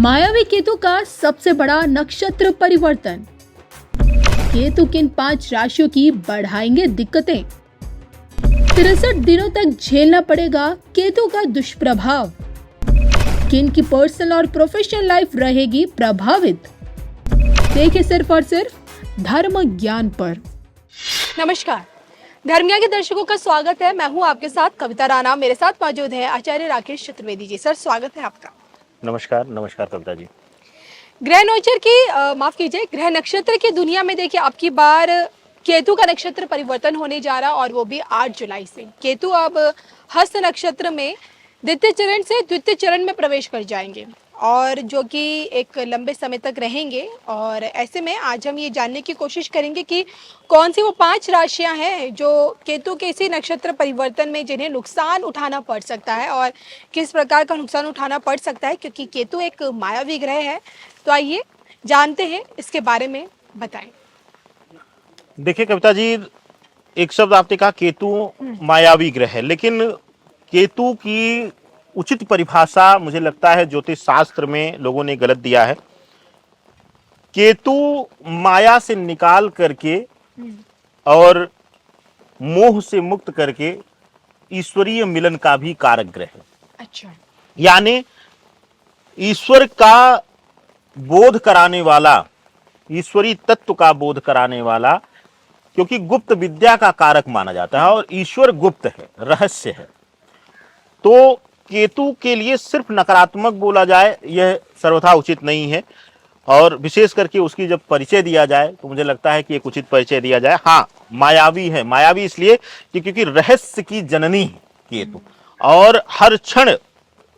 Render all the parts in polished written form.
मायावी केतु का सबसे बड़ा नक्षत्र परिवर्तन। केतु किन 5 राशियों की बढ़ाएंगे दिक्कतें। 63 दिनों तक झेलना पड़ेगा केतु का दुष्प्रभाव। किन की पर्सनल और प्रोफेशनल लाइफ रहेगी प्रभावित। देखिए सिर्फ और सिर्फ धर्म ज्ञान पर। नमस्कार, धर्म ज्ञान के दर्शकों का स्वागत है। मैं हूं आपके साथ कविता राणा। मेरे साथ मौजूद है आचार्य राकेश चतुर्वेदी जी। सर, स्वागत है आपका। नमस्कार। नमस्कार कविता जी। ग्रह नोचर की माफ कीजिए, ग्रह नक्षत्र की दुनिया में देखिए आपकी बार केतु का नक्षत्र परिवर्तन होने जा रहा और वो भी 8 जुलाई से। केतु अब हस्त नक्षत्र में द्वितीय चरण से द्वितीय चरण में प्रवेश कर जाएंगे और जो कि एक लंबे समय तक रहेंगे। और ऐसे में आज हम ये जानने की कोशिश करेंगे कि कौन सी वो 5 राशियां हैं जो केतु के इसी नक्षत्र परिवर्तन में जिन्हें नुकसान उठाना पड़ सकता है और किस प्रकार का नुकसान उठाना पड़ सकता है, क्योंकि केतु एक मायावी ग्रह है। तो आइए जानते हैं इसके बारे में, बताएं। देखिए कविता जी, एक शब्द आपने कहा केतु मायावी ग्रह है, लेकिन केतु की उचित परिभाषा मुझे लगता है ज्योतिष शास्त्र में लोगों ने गलत दिया है। केतु माया से निकाल करके और मोह से मुक्त करके ईश्वरीय मिलन का भी कारक ग्रह है। अच्छा, यानी ईश्वर का बोध कराने वाला, ईश्वरीय तत्व का बोध कराने वाला, क्योंकि गुप्त विद्या का कारक माना जाता है और ईश्वर गुप्त है, रहस्य है। तो केतु के लिए सिर्फ नकारात्मक बोला जाए यह सर्वथा उचित नहीं है, और विशेष करके उसकी जब परिचय दिया जाए तो मुझे लगता है कि एक उचित परिचय दिया जाए। हाँ, मायावी है। मायावी इसलिए कि क्योंकि रहस्य की जननी है केतु, और हर क्षण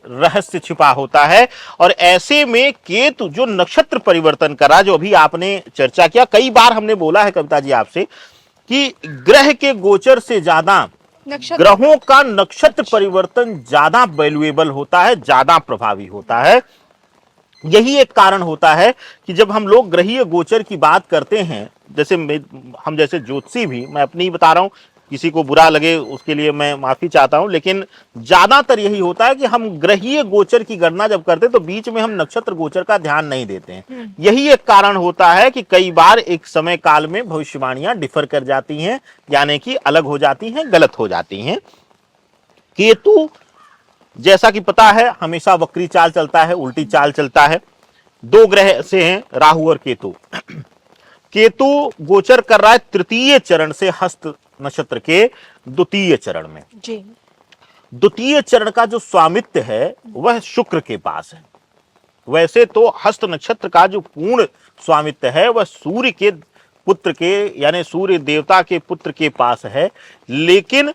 रहस्य छिपा होता है। और ऐसे में केतु जो नक्षत्र परिवर्तन करा, जो अभी आपने चर्चा किया, कई बार हमने बोला है कविता जी आपसे कि ग्रह के गोचर से ज्यादा ग्रहों का नक्षत्र परिवर्तन ज्यादा वैल्यूएबल होता है, ज्यादा प्रभावी होता है। यही एक कारण होता है कि जब हम लोग ग्रहीय गोचर की बात करते हैं, जैसे हम जैसे ज्योतिषी भी, मैं अपनी ही बता रहा हूं, किसी को बुरा लगे उसके लिए मैं माफी चाहता हूं, लेकिन ज्यादातर यही होता है कि हम ग्रहीय गोचर की गणना जब करते हैं तो बीच में हम नक्षत्र गोचर का ध्यान नहीं देते हैं। यही एक कारण होता है कि कई बार एक समय काल में भविष्यवाणियां डिफर कर जाती हैं, यानी कि अलग हो जाती हैं, गलत हो जाती हैं। केतु जैसा कि पता है हमेशा वक्री चाल चलता है, उल्टी चाल चलता है। 2 ग्रह से हैं, राहु और केतु। केतु गोचर कर रहा है तृतीय चरण से हस्त नक्षत्र के द्वितीय चरण में। जी। द्वितीय चरण का जो स्वामित्व है वह शुक्र के पास है। वैसे तो हस्त नक्षत्र का जो पूर्ण स्वामित्व है वह सूर्य के पुत्र के, यानी सूर्य देवता के पुत्र के पास है, लेकिन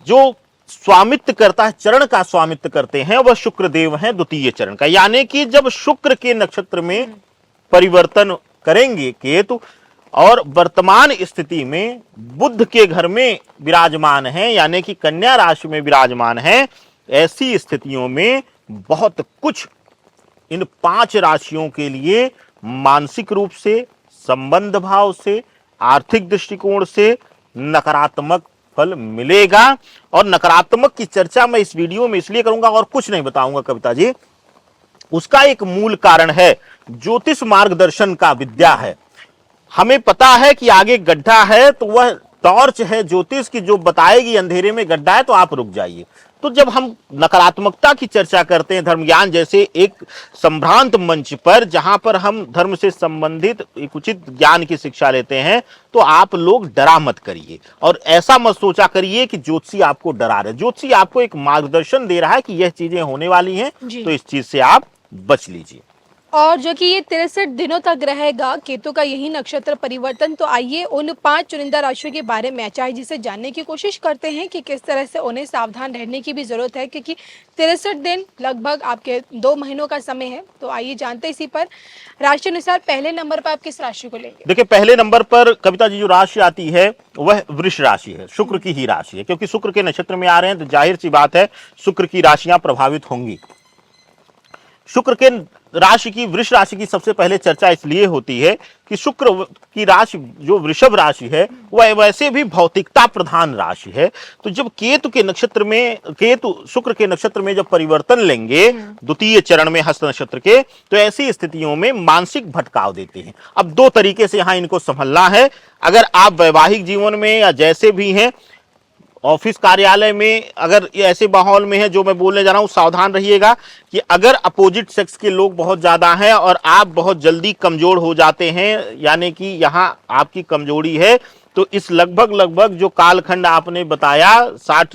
जो स्वामित्व करता है, चरण का स्वामित्व करते हैं, वह शुक्र देव हैं द्वितीय चरण का। यानी कि जब शुक्र के नक्षत्र में परिवर्तन करेंगे केतु और वर्तमान स्थिति में बुध के घर में विराजमान है, यानी कि कन्या राशि में विराजमान है, ऐसी स्थितियों में बहुत कुछ इन 5 राशियों के लिए मानसिक रूप से, संबंध भाव से, आर्थिक दृष्टिकोण से नकारात्मक फल मिलेगा। और नकारात्मक की चर्चा मैं इस वीडियो में इसलिए करूंगा और कुछ नहीं बताऊंगा कविता जी, उसका एक मूल कारण है ज्योतिष मार्गदर्शन का विद्या है। हमें पता है कि आगे गड्ढा है तो वह टॉर्च है ज्योतिष की जो बताएगी अंधेरे में गड्ढा है तो आप रुक जाइए। तो जब हम नकारात्मकता की चर्चा करते हैं धर्म ज्ञान जैसे एक संभ्रांत मंच पर, जहां पर हम धर्म से संबंधित एक उचित ज्ञान की शिक्षा लेते हैं, तो आप लोग डरा मत करिए और ऐसा मत सोचा करिए कि ज्योतिषी आपको डरा रहे। ज्योतिषी आपको एक मार्गदर्शन दे रहा है कि यह चीजें होने वाली हैं, तो इस चीज से आप बच लीजिए। और जो कि ये 63 दिनों तक रहेगा केतु का यही नक्षत्र परिवर्तन। तो आइए उन 5 चुनिंदा राशियों के बारे में आचार्य जी से जानने की कोशिश करते हैं कि किस तरह से उन्हें सावधान रहने की भी जरूरत है, क्योंकि 63 दिन लगभग आपके 2 महीनों का समय है। तो आइए जानते हैं इसी पर। राशि अनुसार पहले नंबर पर आप किस राशि को लेंगे? देखिए, पहले नंबर पर कविता जी जो राशि आती है वह वृष राशि है, शुक्र की ही राशि है। क्योंकि शुक्र के नक्षत्र में आ रहे हैं तो जाहिर सी बात है शुक्र की राशियां प्रभावित होंगी। शुक्र के राशि की, वृष राशि की सबसे पहले चर्चा इसलिए होती है कि शुक्र की राशि जो वृषभ राशि है वह वैसे भी भौतिकता प्रधान राशि है। तो जब केतु के नक्षत्र में, केतु शुक्र के नक्षत्र में जब परिवर्तन लेंगे द्वितीय चरण में हस्त नक्षत्र के, तो ऐसी स्थितियों में मानसिक भटकाव देते हैं। अब दो तरीके से यहां इनको संभलना है। अगर आप वैवाहिक जीवन में या जैसे भी हैं, ऑफिस कार्यालय में अगर ये ऐसे माहौल में है, जो मैं बोलने जा रहा हूं सावधान रहिएगा कि अगर अपोजिट सेक्स के लोग बहुत ज्यादा हैं और आप बहुत जल्दी कमजोर हो जाते हैं, यानी कि यहां आपकी कमजोरी है, तो इस लगभग जो कालखंड आपने बताया 60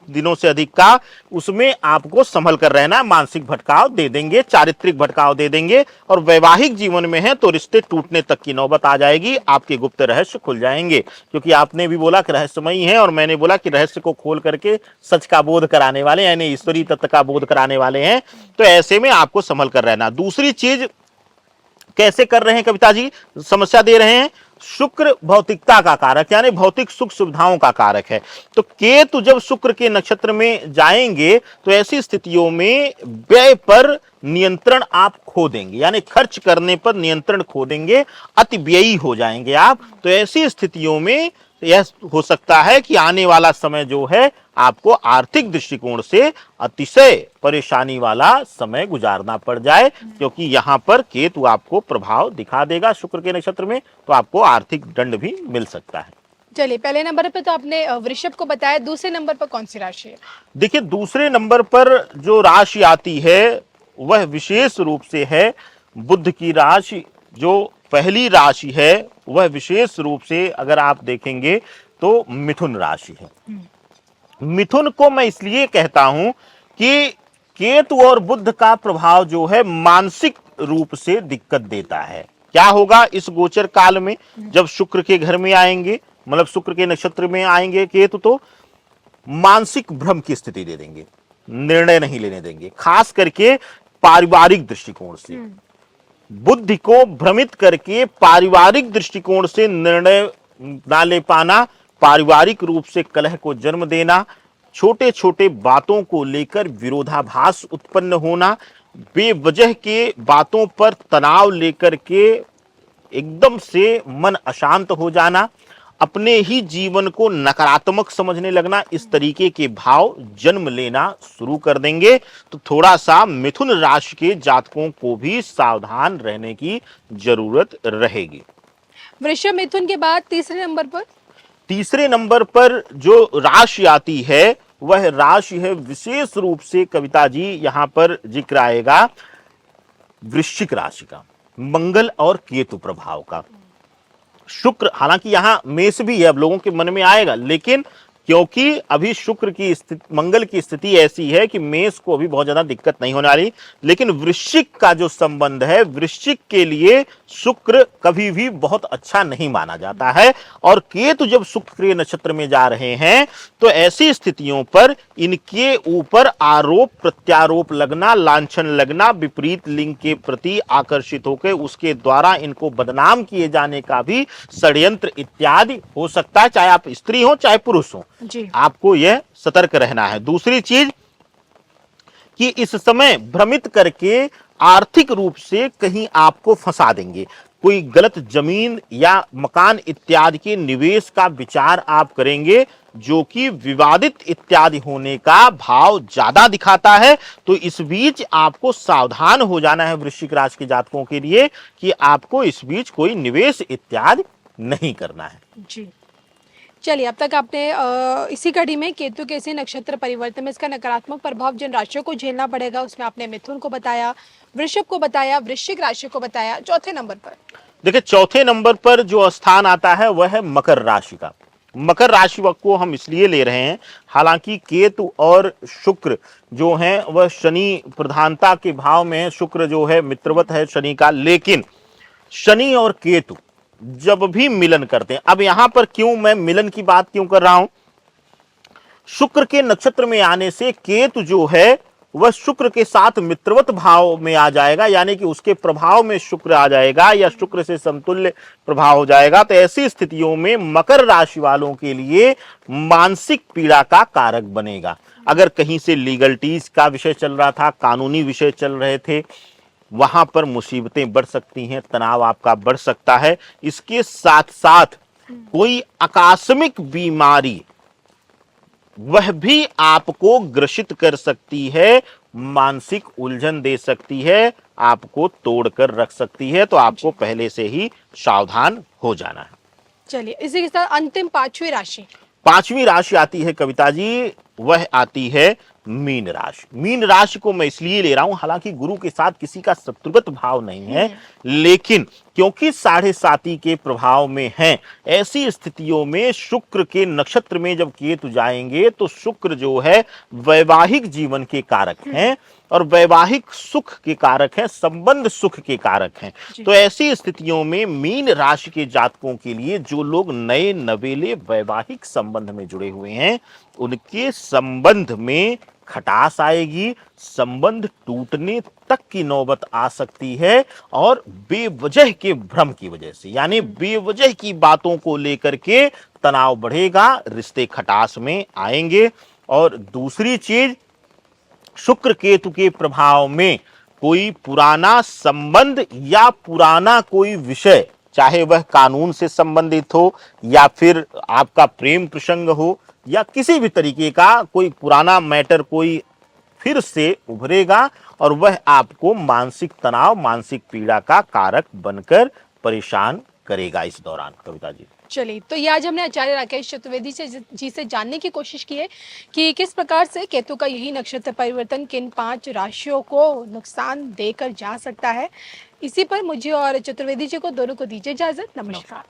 दिनों से अधिक का, उसमें आपको संभल कर रहना। मानसिक भटकाव दे देंगे, चारित्रिक भटकाव दे देंगे, और वैवाहिक जीवन में है तो रिश्ते टूटने तक की नौबत आ जाएगी, आपके गुप्त रहस्य खुल जाएंगे। क्योंकि आपने भी बोला कि रहस्यमयी है, और मैंने बोला कि रहस्य को खोल करके सच का बोध कराने वाले, यानी ईश्वरीय तत्व का बोध कराने वाले हैं। तो ऐसे में आपको संभल कर रहना। दूसरी चीज कैसे कर रहे हैं कविता जी, समस्या दे रहे हैं। शुक्र भौतिकता का कारक, यानी भौतिक सुख सुविधाओं का कारक है। तो केतु जब शुक्र के नक्षत्र में जाएंगे तो ऐसी स्थितियों में व्यय पर नियंत्रण आप खो देंगे, यानी खर्च करने पर नियंत्रण खो देंगे, अति व्ययी हो जाएंगे आप। तो ऐसी स्थितियों में यह हो सकता है कि आने वाला समय जो है आपको आर्थिक दृष्टिकोण से अतिशय परेशानी वाला समय गुजारना पड़ जाए, क्योंकि यहां पर केतु आपको प्रभाव दिखा देगा शुक्र के नक्षत्र में, तो आपको आर्थिक दंड भी मिल सकता है। चलिए, पहले नंबर पे तो आपने वृषभ को बताया, दूसरे नंबर पर कौन सी राशि है? देखिए, दूसरे नंबर पर जो राशि आती है वह विशेष रूप से है बुध की राशि। जो पहली राशि है वह विशेष रूप से अगर आप देखेंगे तो मिथुन राशि है। मिथुन को मैं इसलिए कहता हूं कि केतु और बुध का प्रभाव जो है मानसिक रूप से दिक्कत देता है। क्या होगा इस गोचर काल में, जब शुक्र के घर में आएंगे, मतलब शुक्र के नक्षत्र में आएंगे केतु, तो मानसिक भ्रम की स्थिति दे देंगे, निर्णय नहीं लेने देंगे, खास करके पारिवारिक दृष्टिकोण से। बुद्धि को भ्रमित करके पारिवारिक दृष्टिकोण से निर्णय ना ले पाना, पारिवारिक रूप से कलह को जन्म देना, छोटे छोटे बातों को लेकर विरोधाभास उत्पन्न होना, बेवजह के बातों पर तनाव लेकर के एकदम से मन अशांत हो जाना, अपने ही जीवन को नकारात्मक समझने लगना, इस तरीके के भाव जन्म लेना शुरू कर देंगे। तो थोड़ा सा मिथुन राशि के जातकों को भी सावधान रहने की जरूरत रहेगी। वृषभ मिथुन के बाद तीसरे नंबर पर जो राशि आती है वह राशि है विशेष रूप से कविता जी यहां पर जिक्र आएगा वृश्चिक राशि का, मंगल और केतु प्रभाव का। शुक्र, हालांकि यहां मेष भी है, अब लोगों के मन में आएगा, लेकिन क्योंकि अभी शुक्र की स्थिति, मंगल की स्थिति ऐसी है कि मेष को अभी बहुत ज्यादा दिक्कत नहीं होने वाली, लेकिन वृश्चिक का जो संबंध है, वृश्चिक के लिए शुक्र कभी भी बहुत अच्छा नहीं माना जाता है। और केतु जब शुक्र के नक्षत्र में जा रहे हैं तो ऐसी स्थितियों पर इनके ऊपर आरोप प्रत्यारोप लगना, लांछन लगना, विपरीत लिंग के प्रति आकर्षित होकर उसके द्वारा इनको बदनाम किए जाने का भी षड्यंत्र इत्यादि हो सकता है, चाहे आप स्त्री हो चाहे पुरुष हो। जी। आपको यह सतर्क रहना है। दूसरी चीज कि इस समय भ्रमित करके आर्थिक रूप से कहीं आपको फंसा देंगे, कोई गलत जमीन या मकान इत्यादि के निवेश का विचार आप करेंगे, जो कि विवादित इत्यादि होने का भाव ज्यादा दिखाता है। तो इस बीच आपको सावधान हो जाना है वृश्चिक राशि के जातकों के लिए कि आपको इस बीच कोई निवेश इत्यादि नहीं करना है। जी। चलिए, अब तक आपने इसी कड़ी में केतु के इसी नक्षत्र परिवर्तन में इसका नकारात्मक प्रभाव जिन राशियों को झेलना पड़ेगा, उसमें आपने मिथुन को बताया, वृषभ को बताया, वृश्चिक राशि को बताया। चौथे नंबर पर देखिए, चौथे नंबर पर जो स्थान आता है वह है मकर राशि का। मकर राशि को हम इसलिए ले रहे हैं, हालांकि केतु और शुक्र जो हैं वह शनि प्रधानता के भाव में है, शुक्र जो है मित्रवत है शनि का, लेकिन शनि और केतु जब भी मिलन करते हैं, अब यहां पर क्यों मैं मिलन की बात क्यों कर रहा हूं, शुक्र के नक्षत्र में आने से केतु जो है वह शुक्र के साथ मित्रवत भाव में आ जाएगा, यानी कि उसके प्रभाव में शुक्र आ जाएगा या शुक्र से समतुल्य प्रभाव हो जाएगा। तो ऐसी स्थितियों में मकर राशि वालों के लिए मानसिक पीड़ा का कारक बनेगा। अगर कहीं से लीगलिटीज का विषय चल रहा था, कानूनी विषय चल रहे थे, वहां पर मुसीबतें बढ़ सकती हैं, तनाव आपका बढ़ सकता है। इसके साथ साथ कोई आकस्मिक बीमारी वह भी आपको ग्रसित कर सकती है, मानसिक उलझन दे सकती है, आपको तोड़कर रख सकती है। तो आपको पहले से ही सावधान हो जाना है। चलिए, इसी के साथ अंतिम पांचवी राशि। पांचवी राशि आती है कविता जी, वह आती है मीन राशि। मीन राशि को मैं इसलिए ले रहा हूं, हालांकि गुरु के साथ किसी का शत्रुगत भाव नहीं है, लेकिन क्योंकि 7.5 के प्रभाव में हैं, ऐसी स्थितियों में शुक्र के नक्षत्र में जब केतु जाएंगे तो शुक्र जो है वैवाहिक जीवन के कारक हैं और वैवाहिक सुख के कारक हैं, संबंध सुख के कारक हैं। तो ऐसी स्थितियों में मीन राशि के जातकों के लिए, जो लोग नए नवेले वैवाहिक संबंध में जुड़े हुए हैं, उनके संबंध में खटास आएगी, संबंध टूटने तक की नौबत आ सकती है। और बेवजह के भ्रम की वजह से, यानी बेवजह की बातों को लेकर के तनाव बढ़ेगा, रिश्ते खटास में आएंगे। और दूसरी चीज, शुक्र केतु के प्रभाव में कोई पुराना संबंध या पुराना कोई विषय, चाहे वह कानून से संबंधित हो या फिर आपका प्रेम प्रसंग हो या किसी भी तरीके का कोई पुराना मैटर कोई फिर से उभरेगा और वह आपको मानसिक तनाव, मानसिक पीड़ा का कारक बनकर परेशान करेगा इस दौरान। कविता जी, चलिए, तो ये आज हमने आचार्य राकेश चतुर्वेदी जी से जानने की कोशिश की है कि किस प्रकार से केतु का यही नक्षत्र परिवर्तन किन 5 राशियों को नुकसान देकर जा सकता है। इसी पर मुझे और चतुर्वेदी जी को दोनों को दीजिए इजाजत। नमस्कार।